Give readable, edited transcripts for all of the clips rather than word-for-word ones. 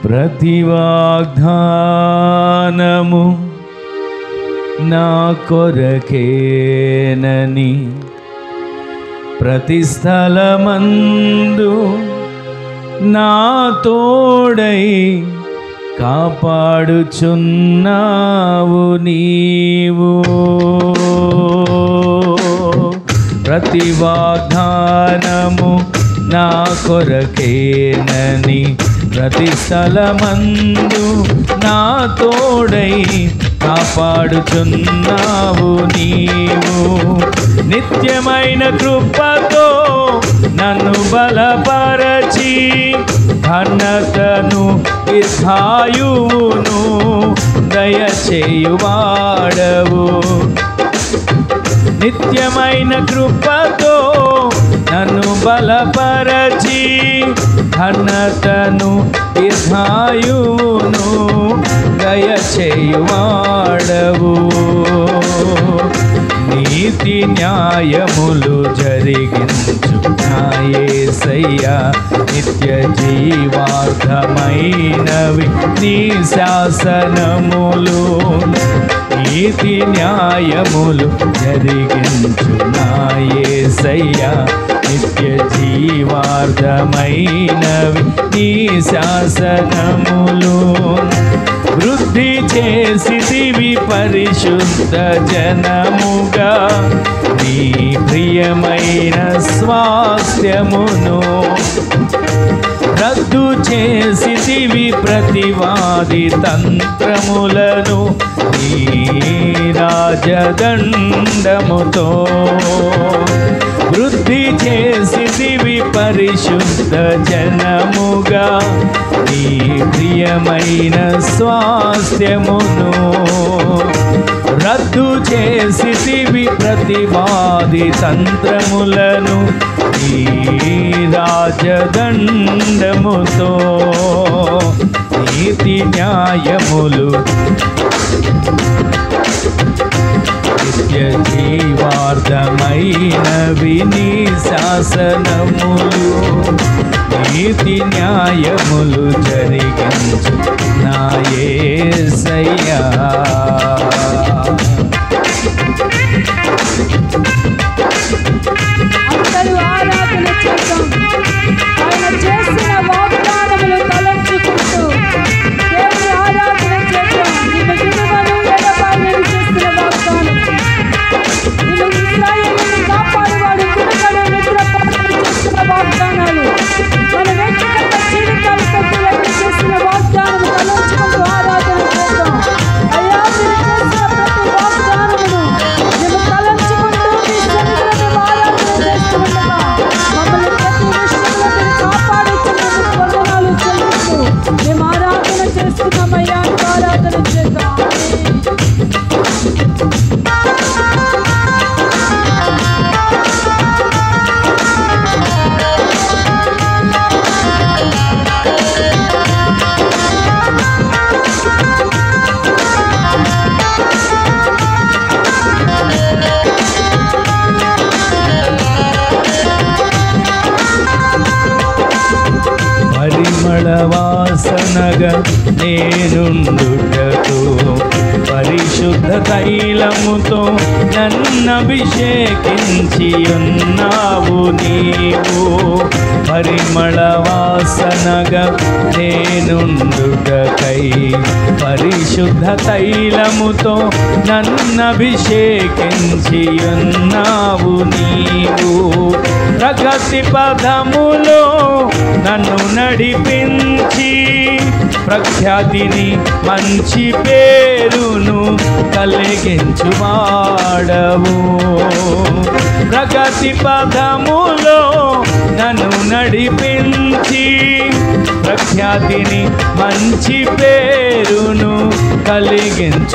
ప్రతి వాగ్దానము నా కొరకేనని ప్రతి స్థలమందు నా తోడై కాపాడుచున్నావు నీవు. ప్రతి వాగ్దానము నా కొరకేనని ప్రతి స్థలమందు నా తోడై కాపాడుచున్నావు నీవు. నిత్యమైన కృపతో నన్ను బలపరచి ఘనతను దీర్ఘాయువును దయచేయువాడవు. నిత్యమైన కృపతో నన్ను బలపరచి ఘనతను దీర్ఘాయువును దయచేయువాడవు. నీతి న్యాయములు జరిగించు నా యేసయ్యా, నిత్య జీవార్థమైనవి నీ శాసనములు. నీతి న్యాయములు జరిగించు నా యేసయ్యా, నిత్య జీవార్థమైనవి నీ శాసనములు. వృద్ధి చేసితివి పరిశుద్ధ జనముగా నీ ప్రియమైన స్వాస్థ్యమును. రద్దు చేసితివి ప్రతివాది తంత్రములను నీ రాజదండముతో. వృద్ధి చేసితివి పరిశుద్ధ జనముగా నీ ప్రియమైన స్వాస్థ్యమును. రద్దు చేసితివి ప్రతివాది తంత్రములను నీ రాజదండముతో. నీతి న్యాయములు నిత్య జీవార్థమైనవి నీ శాసనములు. నీతి న్యాయములు జరిగించు నా యేసయ్యా. అందరూ ఆరాధన చేద్దాం. ఆయన చేసిన వాగ్దానములు తలంచుకుంటూ దేవుని ఆరాధన చేద్దాం. నిన్ను విడువను ఎడబాయను చేసిన వాగ్దానం, నిన్ను ఇశ్రాయేలును కాపాడువాడు కునుకను నిద్రపోనని చేసిన వాగ్దానాలు, మన వ్యక్తిగత జీవితాలతో దేవుడు చేసిన వాగ్దానము తలంచుకుంటూ ఆరాధన చేద్దాం. అయ్యా, మీరు చేసిన ప్రతి వాగ్దానమును మేము తలంచుకుంటూ మీ సన్నిధిలో ఆరాధన చేస్తుండగా మమ్మల్ని ప్రతి విషయంలో మీరు కాపాడుతున్నందుకు వందనాలు చెల్లిస్తూ మేము ఆరాధన చేస్తున్నామయ్యా. ఆరాధన చేద్దాం. పరిమళ వాసనగా నేనుండుటకు పరిశుద్ధ తైలముతో నన్నభిషేకించి ఉన్నావు నీవు. పరిమళ వాసనగా నేనుండుటకై పరిశుద్ధ తైలముతో నన్నభిషేకించి ఉన్నావు నీవు. ప్రగతి పదములో నన్ను నడిపించి ప్రఖ్యాతిని మంచి పేరును కలిగించువాడవు. ప్రగతి పదములో నన్ను నడిపించి ప్రఖ్యాతిని మంచి పేరును కలిగించువాడవు.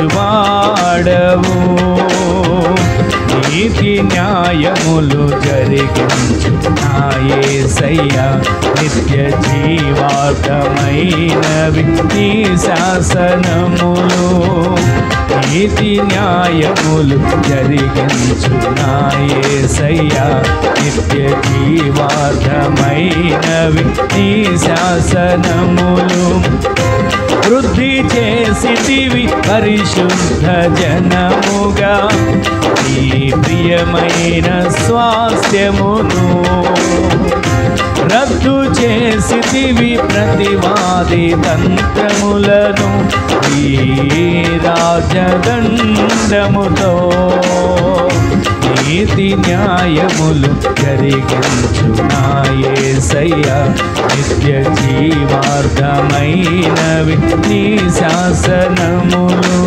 నీతి న్యాయములు జరిగించు నా యేసయ్యా, నిత్య జీవార్థమైనవి నీ శాసనములు. నీతి న్యాయములు జరిగించు నా యేసయ్యా, నిత్య జీవార్థమైనవి నీ శాసనములు. పరిశుద్ధ జనముగా నీ ప్రియమైన స్వాస్థ్యమును రద్దు చేసితివి ప్రతివాది తంత్రములను ఈ రాజదండముతో నీతి న్యాయములు జరిగించు నా యేసయ్యా నిత్య జీవార్థమైనవి నీ శాసనములు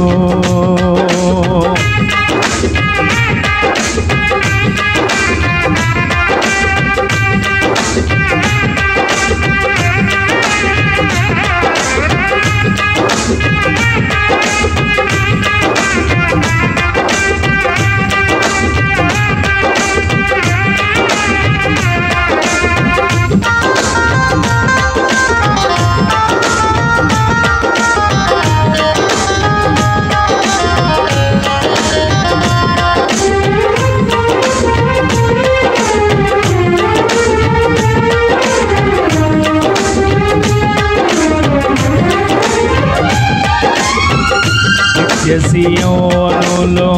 సియోనులో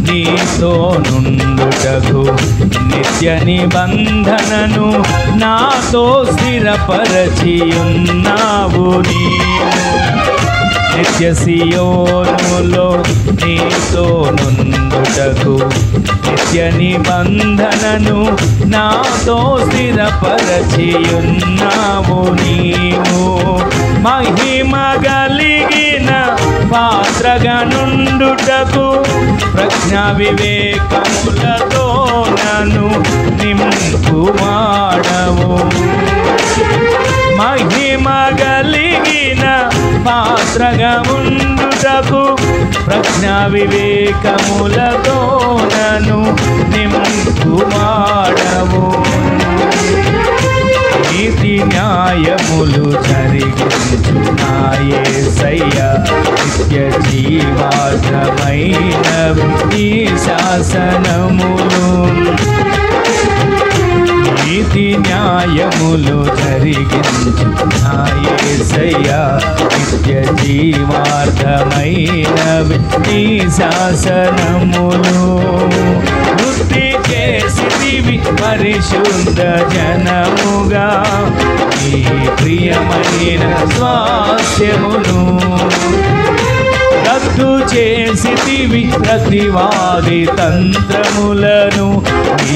నీతో నుండుటకు నిత్య నిబంధనను నాతో స్థిరపరచి ఉన్నావు నీవు నిత్య సియోనులో నీతో నుండుటకు నిత్య నిబంధనను నాతో స్థిరపరచి ఉన్నావు నీవు మహిమ కలిగిన పాత్రగా నుండుటకు ప్రజ్ఞా వివేకములతో నన్ను నింపువాడవు మహిమ కలిగిన పాత్రగా ఉండుటకు ప్రజ్ఞా వివేకములతో నన్ను నింపువాడవు నీతి న్యాయములు జరిగించు నా యేసయ్యా నిత్య జీవార్థమైన నీ శాసనములు నీతి న్యాయములు జరిగించు నా యేసయ్యా నిత్య జీవార్థమైన నీ శాసనములు వృద్ధి చేసితివి పరిశుద్ధ జనముగా నీ ప్రియమైన స్వాస్థ్యమును రద్దు చేసితివి ప్రతివాది తంత్రములను ఈ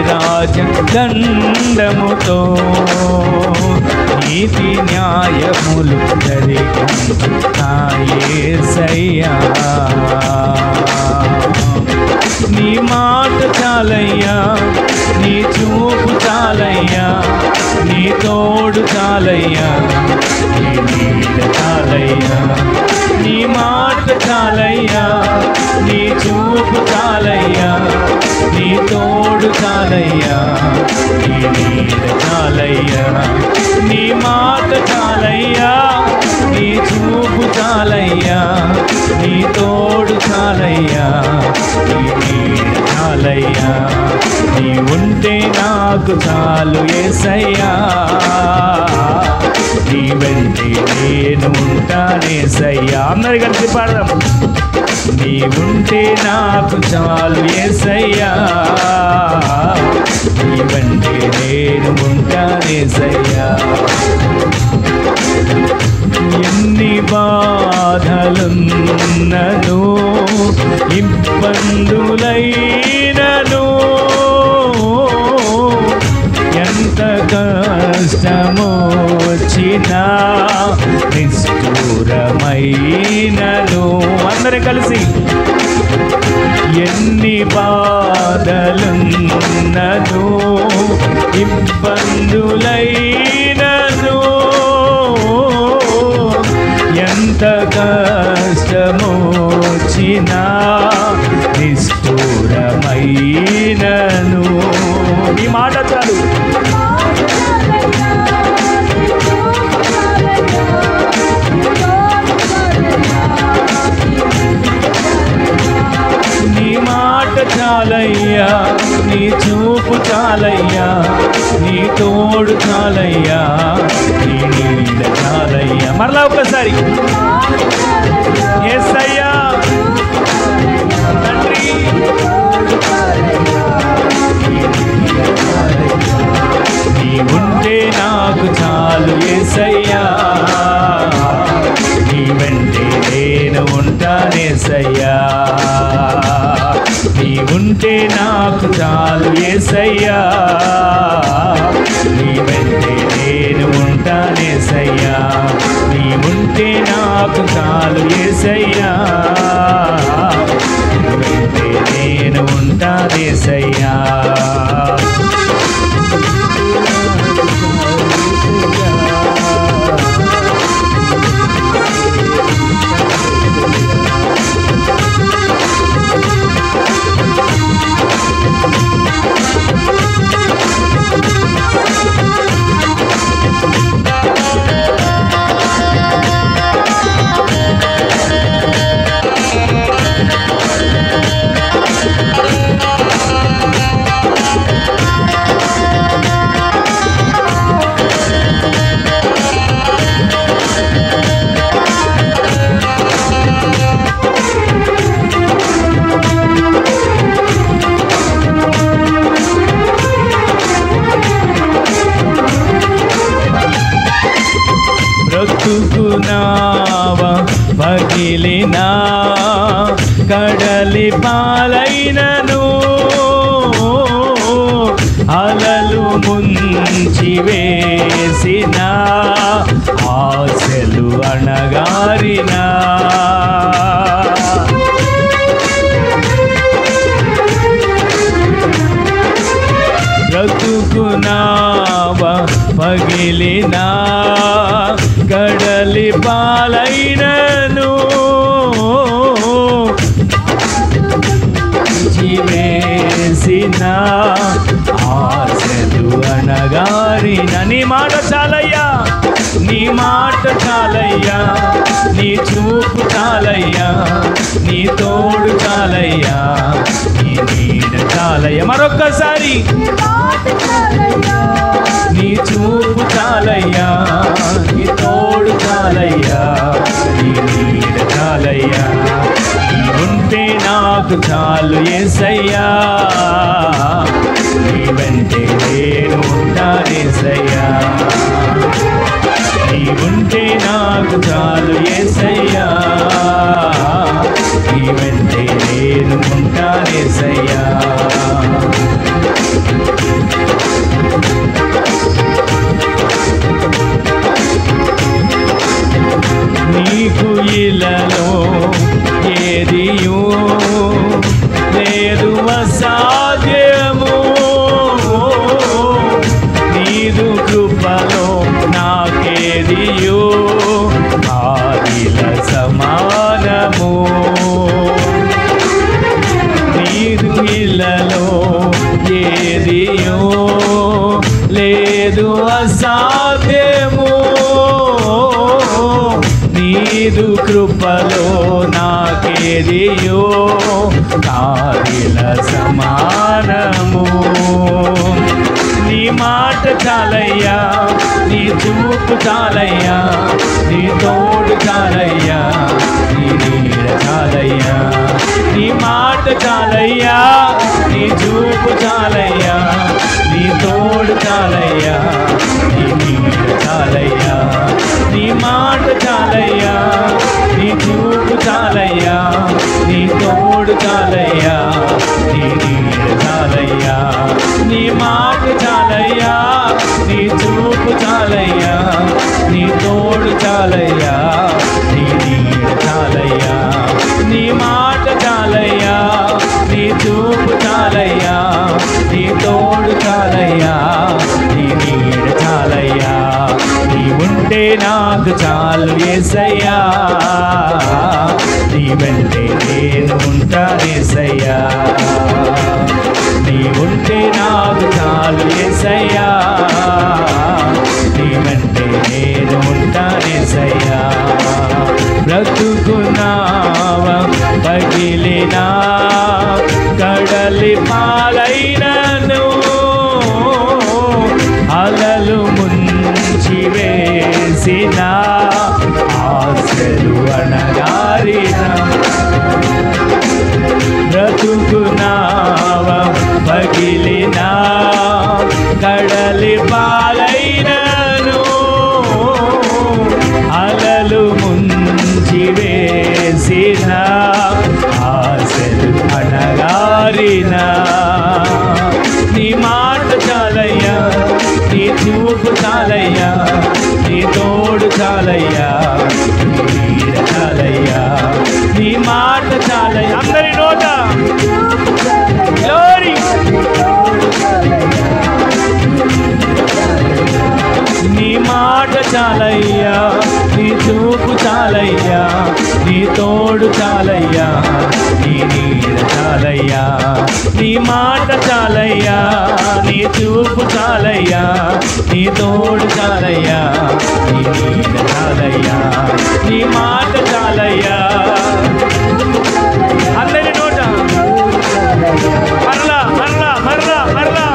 రాజదండముతో నీతి న్యాయములు జరిగించు నా యేసయ్యా నీ మాట చాలయ్యా నీ చూపు చాలయ్యా నీ తోడు చాలయ్యా నీ నీడ చాలయ్యా నీ మాట చాలయ్యా నీ చూపు చాలయ్యా నీ తోడు చాలయ్యా నీ నీడ చాలయ్యా నీ మాట చాలయ్యా నీ చూపు చాలయ్యా నీ తోడు చాలయ్యా నీ నీడ చాలయ్యా నీ ఉంటే నాకు చాలు యేసయ్యా నీ వెంటే నేను ఉంటానేసయ్యా అందరి కలిసి పాడదాం నీ ఉంటే నాకు చాలు యేసయ్యా నీ వెంటే నేను ఉంటానేసయ్యా ఎన్ని బాధలున్నను ఇబ్బందులైనను ఎంత కష్టమో వచ్చినా నిష్ఠూరమైనను అందరూ కలిసి ఎన్ని బాధలున్నను ఇబ్బందులైనను ఎంత కష్టమో వచ్చినా నిష్ఠూరమైనను ఈ మాట చాలు నీ మాట చాలయ్యా నీ చూపు చాలయ్యా నీ తోడు చాలయ్యా నీ నీడ చాలయ్యా మరలా ఒకసారి యేసయ్యా తండ్రి నీ ఉంటే నాకు చాలు యేసయ్యా నీ వెంటే నేను ఉంటానేసయ్యా నీ ఉంటే నాకు చాలు యేసయ్యా నీ వెంటే నేను ఉంటానేసయ్యా నీ ఉంటే నాకు చాలు యేసయ్యా నీ వెంటే నేను ఉంటానేసయ్యా బ్రతుకునావా పగిలినా కడలి పాలైనను అలలు ముంచి వేసిన ఆశలు అణగారినా బ్రతుకునావా పగిలినా కడలి పాలైనను జీవేసిన ఆశలు అనగారిన నీ మాట చాలయ్యా నీ మాట చాలయ్యా నీ చూపు చాలయ్యా నీ తోడు చాలయ్యా నీ నీడ చాలయ్యా మరొక్కసారి నీ చూపు చాలయ్యా నీ తోడు చాలయ్యా నీ నీడ చాలయ్యా నీ ఉంటే నాకు చాలు యేసయ్యా నీ వెంటే నేను ఉంటానేసయ్యా నీ ఉంటే నాకు చాలు యేసయ్యా నీ వెంటే నేను ఉంటానేసయ్యా నీకు ఇలలో ఏదియూ లేదు అసాధ్యము నీదు కృపలో నాకేదియూ ఆదిల సమానము నీదు ఇలలో ఏదియూ లేదు అసాధ్యము నీదు కృపలో నాకేదియో కాదిల సమానము నీ మాట చాలయ్యా నీ చూపు చాలయ్యా నీ తోడు చాలయ్యా నీ నీడ చాలయ్యా నీ మాట చాలయ్యా నీ చూపు చాలయ్యా నీ తోడు చాలయ్యా నీ నీడ చాలయ్యా నీ మాట చాలయ్యా నీ చూపు చాలయ్యా నీ తోడు చాలయ్యా నీ నీడ చాలయ్యా నీ మాట చాలయ్యా నీ చూపు చాలయ్యా నీ తోడు చాలయ్యా నీ నీడ చాలయ్యా నీ మాట చాలయ్యా నీ చూపు చాలయ్యా నీ తోడు చాలయ్యా నీ నీడ చాలయ్యా నీ ఉంటే నాకు చాలు యేసయ్యా నీ వెంటే నేను ఉంటానేసయ్యా నీ ఉంటే నాకు చాలు యేసయ్యా నీ వెంటే నేను ఉంటానేసయ్యా బ్రతుకున్నావా పగిలినా కడలి పాలైనను అలలు ముంచి వేసిన ఆశలు అణగారినా బ్రతుకునావ పగిలిన కడలి పాలైనను అలలు ముంచి వేసిన ఆశలు అణగారిన నీ మాట చాలయ్యా నీ చూపు చాలయ్యా నీ తోడు చాలయ్యా నీ నీడ చాలయ్యా నీ మాట చాలయ్యా అందరి నోట గ్లోరీ నీ మాట చాలయ్యా నీ చూపు చాలయ్యా నీ తోడు చాలయ్యా నీ నీడ చాలయ్యా నీ మాట చాలయ్యా నీ చూపు చాలయ్యా నీ తోడు చాలయ్యా నీ నీడ చాలయ్యా నీ మాట చాలయ్యా అందరి నోట మరలా మరలా మరలా మరలా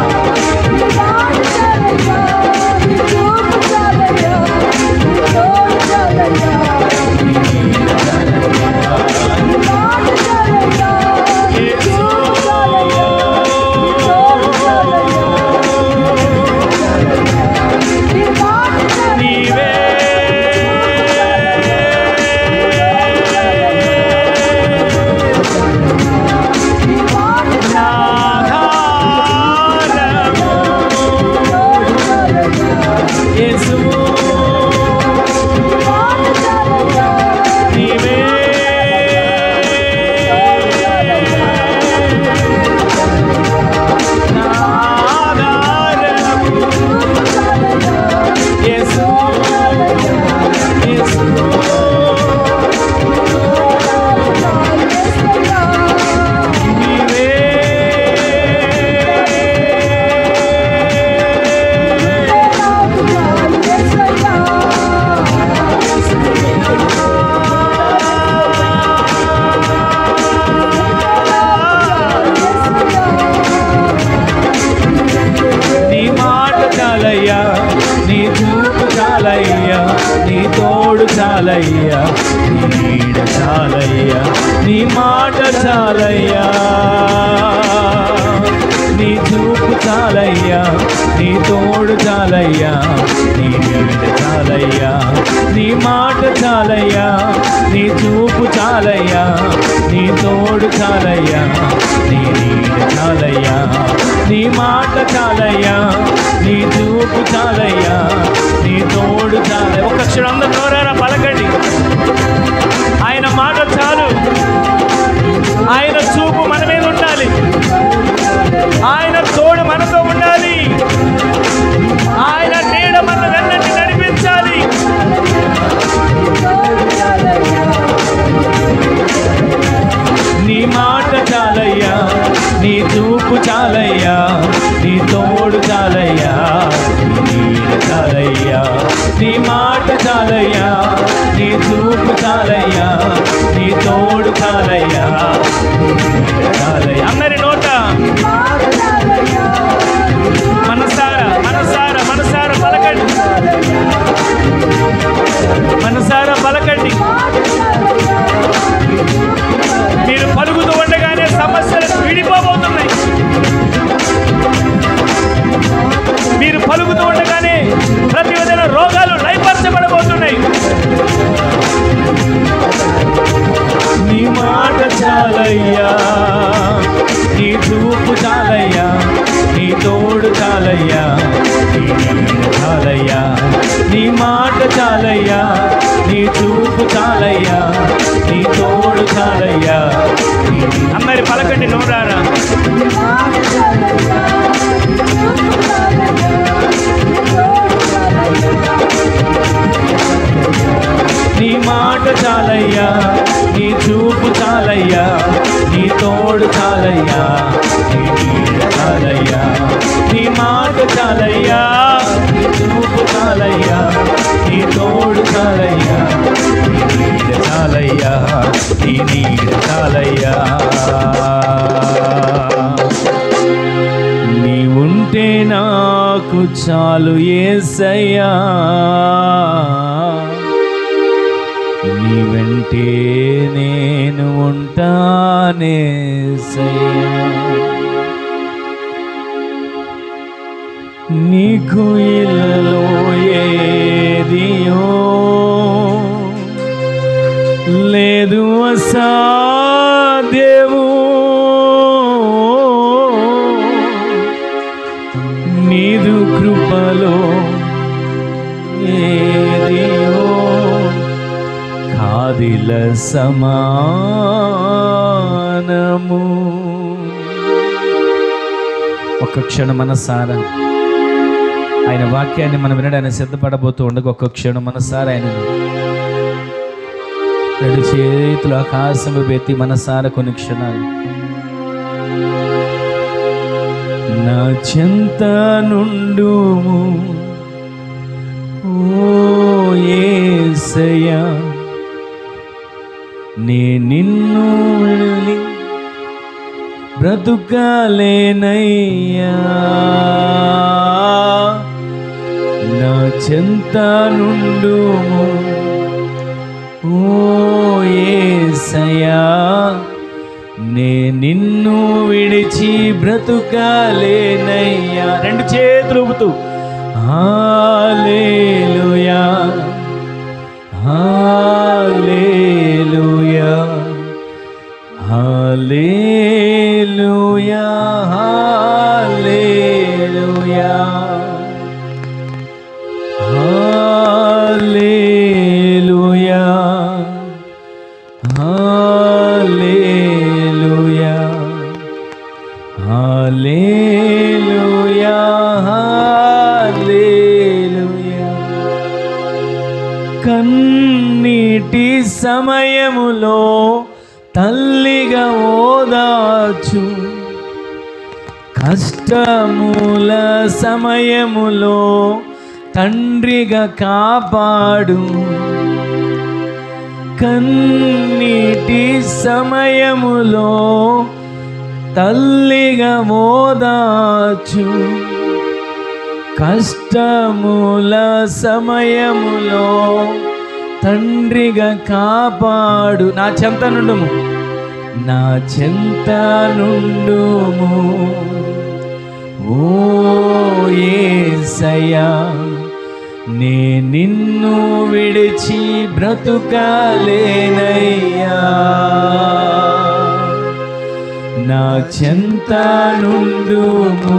చాలయ్యా నీ నీడ చాలయ్యా నీ మాట చాలయ్యా నీ చూపు చాలయ్యా నీ తోడు చాలయ్యా నీ నీడ చాలయ్యా నీ మాట చాలయ్యా నీ చూపు చాలయ్యా నీ తోడు చాలయ్యా నీ నీడ చాలయ్యా నీ మాట చాలయ్యా నీ చూపు చాలయ్యా నీ తోడు చాలయ్యా ఒక క్షణం అందరూ నోరారా పలకండి ఆయన మాట చాలు ఆయన చూపు మన మీద ఉండాలి ఆయన తోడు మనతో ఉండాలి ఆయన నీడ మన వెన్నటి నడిపించాలి నీ మాట చాలయ్యా నీ చూపు చాలయ్యా నీ తోడు చాలయ్యా నీ నీడ చాలయ్యా నీ మాట చాలయ్యా నీ చూపు చాలయ్యా నీ తోడు చాలయ్యా చాలయ్యా అందరి నోట మనసారా మనసారా మనసారా పలకండి మనసారా పలకండి మీరు పలుకుతూ ఉండగానే సమస్యలు విడిపోబోతున్నాయి మీరు పలుకుతూ ఉండగానే ప్రతి విధమైన రోగాలు లయపరచబడబోతున్నాయి నీ మాట చాలయ్యా నీ చూపు చాలయ్యా నీ తోడు చాలయ్యా నీ నీడ చాలయ్యా నీ మాట చాలయ్యా నీ చూపు చాలయ్యా నీ తోడు చాలయ్యా అందరి పలకండి నోరారా నీ మాట చాలయ్యా నీ చూపు చాలయ్యా నీ తోడు చాలయ్యా నీ నీడ చాలయ్యా నీ మాట చాలయ్యా నీ చూపు చాలయ్యా నీ తోడు చాలయ్యా నీ నీడ చాలయ్యా నీ నీడ చాలయ్యా నీ ఉంటే నాకు చాలు యేసయ్యా నీ వెంటే నేను ఉంటానేసయ్యా. నీకు ఇల్లలో ఏదియో లేదు అసాధ్యము, నీదు కృపలో ఏదియో కాదిల సమానము. ఒక్క క్షణం మనసారా ఆయన వాక్యాన్ని మనం వినడానికి సిద్ధపడబోతూ ఉండగా ఒక్క క్షణం మనసారా ఆయన రెండు చేతులు ఆకాశము పెట్టి మనసారా కొన్ని క్షణాలు నా చెంత నుండుము ఓ యేసయ్యా, నే నిన్ను విడిచి బ్రతుకలేనయ్యా. నా చెంత నుండుము ఓ యేసయ్యా, నే నిన్ను విడిచి బ్రతుకలేనయ్యా. రెండు చేతులు ఊపుతూ హల్లెలూయా హల్లెలూయా హల్లెలూయా హల్లెలూయా హల్లెలూయా హల్లెలూయా హల్లెలూయా హల్లెలూయా. కన్నీటి సమయములో తల్లిగా ఓదార్చు, కష్టముల సమయములో తండ్రిగా కాపాడు. కన్నీటి సమయములో తల్లిగా ఓదార్చు, కష్టముల సమయములో తండ్రిగా కాపాడు. నా చెంత నుండుము, నా చెంత నుండుము ఓ యేసయ్యా, నే నిన్ను విడిచి బ్రతుకలేనయ్యా. నా చెంత నుండుము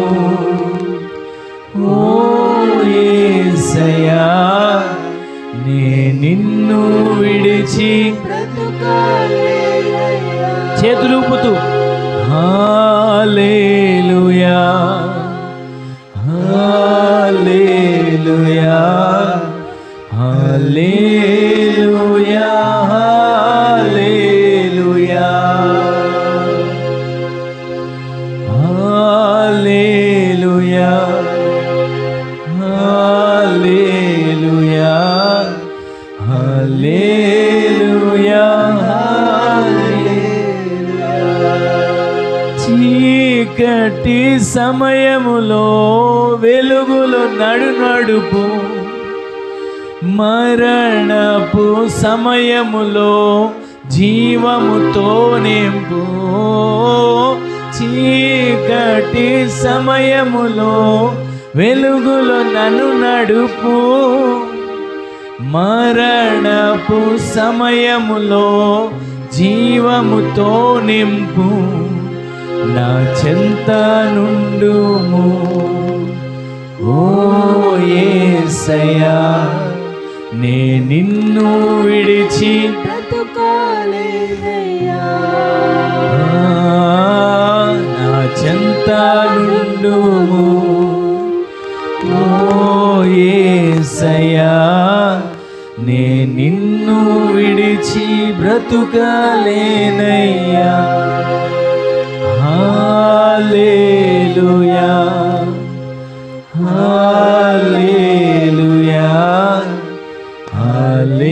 ఓ యేసయ్యా, నే నిన్ను విడిచి బ్రతుకలేనయ్యా. చేతులు ఊపుతూ హల్లెలూయా హల్లెలూయా హల్లెలూయా హల్లెలూయా హల్లెలూయా హల్లెలూయా హల్లెలూయా హల్లెలూయా. చీకటి సమయములో వెలుగులో నడుపు, మరణపు సమయములో జీవముతో నింపు. చీకటి సమయములో వెలుగులో నన్ను నడుపు, మరణపు సమయములో జీవముతో నింపు. నా చెంత నుండుము ఓ యేసయ్యా, నే నిన్ను విడిచి బ్రతుకలేనయ్యా. నా చెంత నుండుము ఓ యేసయ్యా, నే నిన్ను విడిచి బ్రతుకలేనయ్యా. హల్లెలూయా హల్లెలూయా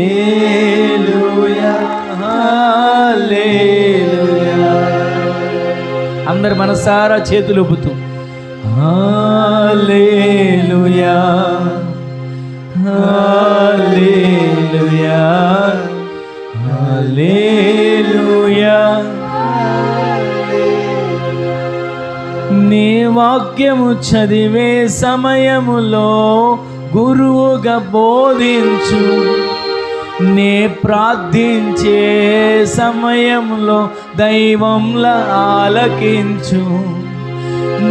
హల్లెలూయా హల్లెలూయా. అందరు మనసారా చేతులు ఊపుతూ హల్లెలూయా హల్లెలూయా హల్లెలూయా. నీ వాక్యము చదివే సమయములో గురువుగా బోధించు, నే ప్రార్థించే సమయంలో దైవంలా ఆలకించు.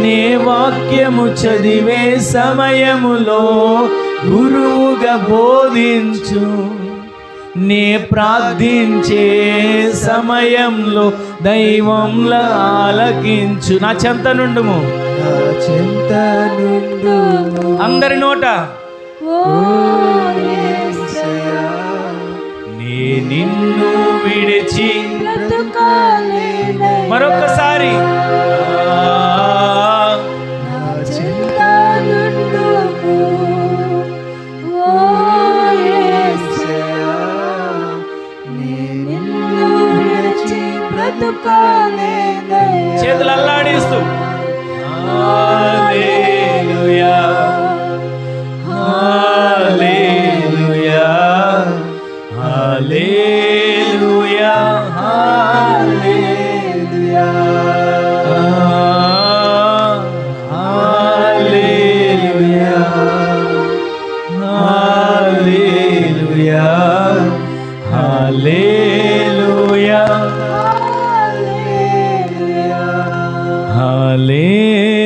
నే వాక్యము చదివే సమయములో గురువుగా బోధించు, నే ప్రార్థించే సమయంలో దైవంలా ఆలకించు. నా చెంత నుండుము, నా చెంత నుండుము. అందరి నోట ఓ యేసయ్యా, నే నిన్ను విడిచి బ్రతుకాలేనయ్యా. మరొకసారి నా చెంత నుండుము. ఓ యేసయ్యా, నే నిన్ను విడిచి బ్రతుకాలేనయ్యా. చేతులు అల్లాడిస్తూ హల్లెలూయా, హల్లెలూయా, హల్లెలూయా, హల్లెలూయా, హల్లెలూయా, హల్లెలూయా, హల్లెలూయా, హల్లెలూయా.